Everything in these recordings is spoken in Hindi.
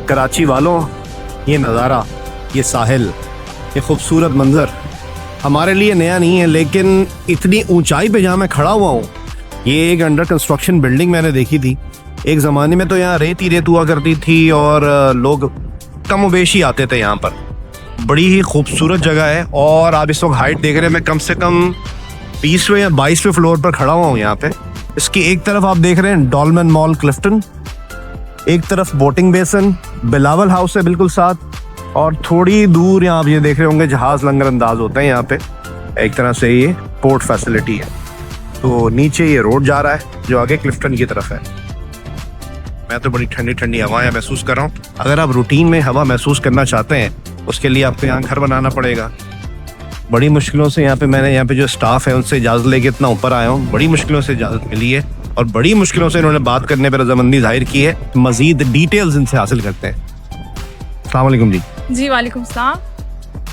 कराची वालों, ये नज़ारा, ये साहिल, ये खूबसूरत मंज़र हमारे लिए नया नहीं है, लेकिन इतनी ऊंचाई पे जहाँ मैं खड़ा हुआ हूँ, ये एक अंडर कंस्ट्रक्शन बिल्डिंग मैंने देखी थी। एक ज़माने में तो यहाँ रेत ही रेत हुआ करती थी और लोग कम वेशी आते थे यहाँ पर। बड़ी ही खूबसूरत जगह है और आप इस वक्त हाइट देख रहे हैं, मैं कम से कम 20वें या 22वें फ्लोर पर खड़ा हुआ हूँ यहाँ पे। इसकी एक तरफ आप देख रहे हैं डॉलमेन मॉल क्लिफ्टन, एक तरफ बोटिंग बेसन, बिलावल हाउस है बिल्कुल साथ, और थोड़ी दूर यहाँ आप ये देख रहे होंगे जहाज लंगर अंदाज होते हैं यहाँ पे। एक तरह से ये पोर्ट फैसिलिटी है। तो नीचे ये रोड जा रहा है जो आगे क्लिफ्टन की तरफ है। मैं तो बड़ी ठंडी ठंडी हवाएं महसूस कर रहा हूँ। अगर आप रूटीन में हवा महसूस करना चाहते हैं, उसके लिए आपको यहाँ घर बनाना पड़ेगा। बड़ी मुश्किलों से मैंने यहाँ पे जो स्टाफ है उनसे इजाज़त लेके इतना ऊपर आया हूँ। बड़ी मुश्किलों से इजाज़त मिली है और बड़ी मुश्किलों से इन्होंने बात करने पर रजामंदी जाहिर की है। मजीद डिटेल्स इनसे हासिल करते हैं। अस्सलाम वालेकुम जी। वालेकुम सलाम।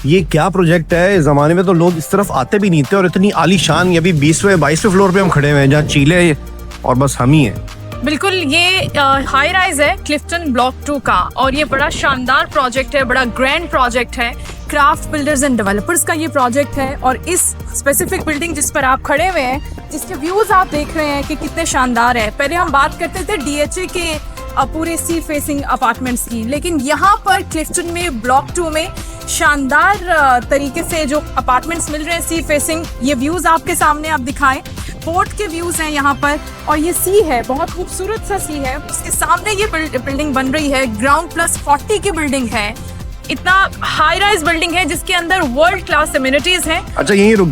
ये क्या प्रोजेक्ट है? इस ज़माने में तो लोग इस तरफ आते भी नहीं थे और इतनी आलीशान, अभी 20वें 22वें फ्लोर पे हम खड़े हुए हैं जहाँ चीले और बस हम ही हैं। बिल्कुल, ये हाई राइज है क्लिफ्टन ब्लॉक 2 का और ये बड़ा शानदार प्रोजेक्ट है, बड़ा ग्रैंड प्रोजेक्ट है। क्राफ्ट बिल्डर्स एंड डेवलपर्स का ये प्रोजेक्ट है और इस स्पेसिफिक बिल्डिंग जिस पर आप खड़े हुए हैं, जिसके व्यूज आप देख रहे हैं कि कितने शानदार है। पहले हम बात करते थे DHA के पूरे सी फेसिंग अपार्टमेंट्स की, लेकिन यहाँ पर क्लिफ्टन में ब्लॉक 2 में शानदार तरीके से जो अपार्टमेंट्स मिल रहे हैं सी फेसिंग, ये व्यूज आपके सामने आप दिखाएं। पोर्ट के व्यूज हैं यहाँ पर और ये सी है, बहुत खूबसूरत सा सी है। उसके सामने ये बिल्डिंग बन रही है, ग्राउंड प्लस 40 की बिल्डिंग है। इतना हाई राइज बिल्डिंग है जिसके अंदर वर्ल्ड क्लास एमिनिटीज हैं। अच्छा, यहीं रुक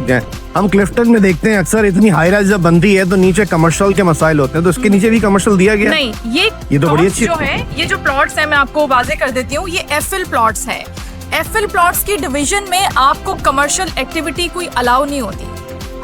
जाएं। हम क्लिफ्टन में देखते हैं अक्सर इतनी हाई राइज जब बनती है तो नीचे कमर्शियल के मसाइल होते हैं, तो इसके नीचे भी कमर्शियल दिया गया? नहीं, ये तो बड़ी अच्छी जो है। ये जो प्लॉट्स हैं मैं आपको वाजे कर देती हूँ, ये एफएल प्लॉट्स है। एफएल प्लॉट्स की डिवीजन में आपको कमर्शियल एक्टिविटी कोई अलाउ नहीं होती,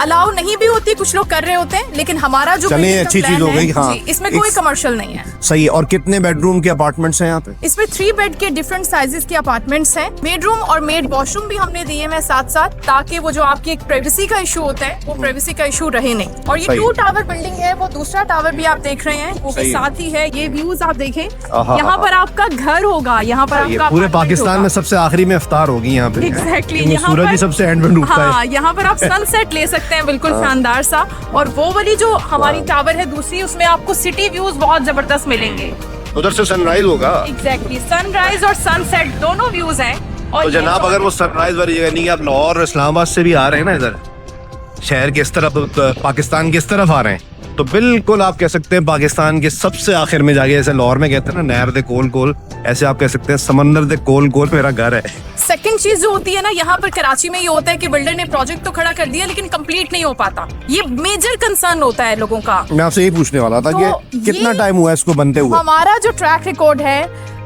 अलाउ नहीं भी होती, कुछ लोग कर रहे होते हैं, लेकिन हमारा जो अच्छी चीज हो गई। हाँ, इसमें कोई कमर्शियल नहीं है। सही है। और कितने बेडरूम के अपार्टमेंट्स हैं यहाँ पे? इसमें 3 बेड के डिफरेंट साइजेस के अपार्टमेंट्स हैं। बेडरूम और मेड वॉशरूम भी हमने दिए हैं साथ साथ, ताकि वो जो आपकी एक प्राइवेसी का इशू होता है वो प्राइवेसी का इशू रहे नहीं। और ये 2 टावर बिल्डिंग है, वो दूसरा टावर भी आप देख रहे हैं, वो भी साथ ही है। ये व्यूज आप देखें, यहाँ पर आपका घर होगा, यहाँ पर आपका पूरे पाकिस्तान में सबसे आखिरी में इफ्तार होगी यहाँ पे। एग्जैक्टली, सूरज ही सबसे एंड में डूबता है। यहाँ पर आप सनसेट ले सकते हैं, बिल्कुल शानदार सा। और वो वाली जो हमारी टावर है दूसरी, उसमें आपको सिटी व्यूज बहुत जबरदस्त मिलेंगे। उधर से सनराइज होगा। एग्जैक्टली, सनराइज और सनसेट दोनों व्यूज हैं। और तो जनाब, अगर वो सनराइज वाली जगह नहीं, आप लाहौर इस्लामाबाद से भी आ रहे हैं ना, इधर शहर के इस तरफ, पाकिस्तान के इस तरफ आ रहे हैं, तो बिल्कुल आप कह सकते हैं पाकिस्तान के सबसे आखिर में जाके, जैसे लाहौर में कहते हैं ना नहर दे कोल कोल, ऐसे आप कह सकते हैं समंदर दे कोल कोल मेरा घर है। सेकंड चीज जो होती है ना, यहाँ पर कराची में ये होता है कि बिल्डर ने प्रोजेक्ट तो खड़ा कर दिया लेकिन कंप्लीट नहीं हो पाता। ये मेजर कंसर्न होता है लोगों का। मैं आपसे यही पूछने वाला था कि कितना टाइम हुआ इसको बनते हुए? हमारा जो ट्रैक रिकॉर्ड है,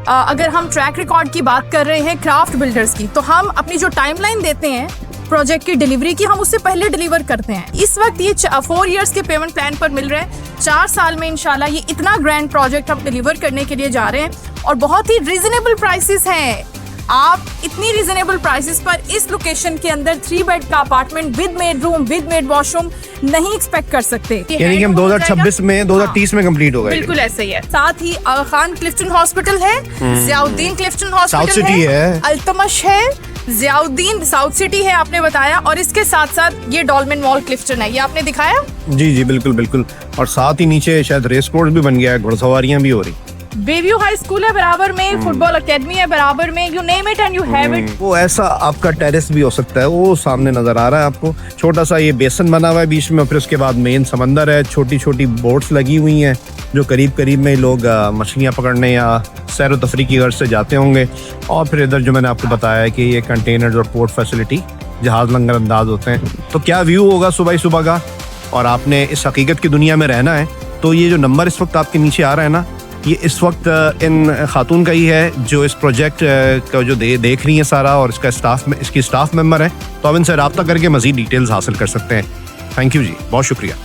अगर हम ट्रैक रिकॉर्ड की बात कर रहे हैं क्राफ्ट बिल्डर्स की, तो हम अपनी जो टाइमलाइन देते हैं प्रोजेक्ट की डिलीवरी की, हम उससे पहले डिलीवर करते हैं। इस वक्त ये 4 इयर्स के पेमेंट प्लान पर मिल रहे हैं। 4 साल में इंशाल्लाह ये इतना ग्रैंड प्रोजेक्ट हम डिलीवर करने के लिए जा रहे हैं और बहुत ही रीजनेबल प्राइसेस हैं। आप इतनी रीजनेबल प्राइसेस पर इस लोकेशन के अंदर 3 बेड का apartment with made room, with made washroom नहीं एक्सपेक्ट कर सकते। यानी कि हम 2026 में 2030 में कंप्लीट होगा। बिल्कुल ऐसे ही है। साथ ही आगा खान क्लिफ्टन हॉस्पिटल है, जियाउद्दीन क्लिफ्टन हॉस्पिटल है, अल्तमश है, जियाउद्दीन साउथ सिटी है आपने बताया, और इसके साथ साथ ये डॉलमेन मॉल क्लिफ्टन है, ये आपने दिखाया। जी बिल्कुल। और साथ ही नीचे शायद रेस कोर्स भी बन गया है, घुड़सवारियां भी हो रही। बेव्यू हाई स्कूल है बराबर में, फुटबॉल एकेडमी है बराबर में, you name it and you have it. वो ऐसा आपका टेरेस भी हो सकता है, वो सामने नजर आ रहा है आपको। छोटा सा ये बेसन बना हुआ है बीच में, फिर उसके बाद मेन समंदर है, छोटी छोटी बोट्स लगी हुई हैं जो करीब में लोग मछलियाँ पकड़ने या सैर व तफरी की गर्ज से जाते होंगे। और फिर इधर जो मैंने आपको बताया है कि ये कंटेनर्स और पोर्ट फैसिलिटी, जहाज लंगर अंदाज होते हैं। तो क्या व्यू होगा सुबह का, और आपने इस हकीकत की दुनिया में रहना है तो ये जो नंबर इस वक्त आपके नीचे आ रहा है ना, ये इस वक्त इन खातून का ही है जो इस प्रोजेक्ट का जो देख रही है सारा, और इसकी स्टाफ मेंबर है। तो आप इनसे रब्ता करके मजीद डिटेल्स हासिल कर सकते हैं। थैंक यू जी, बहुत शुक्रिया।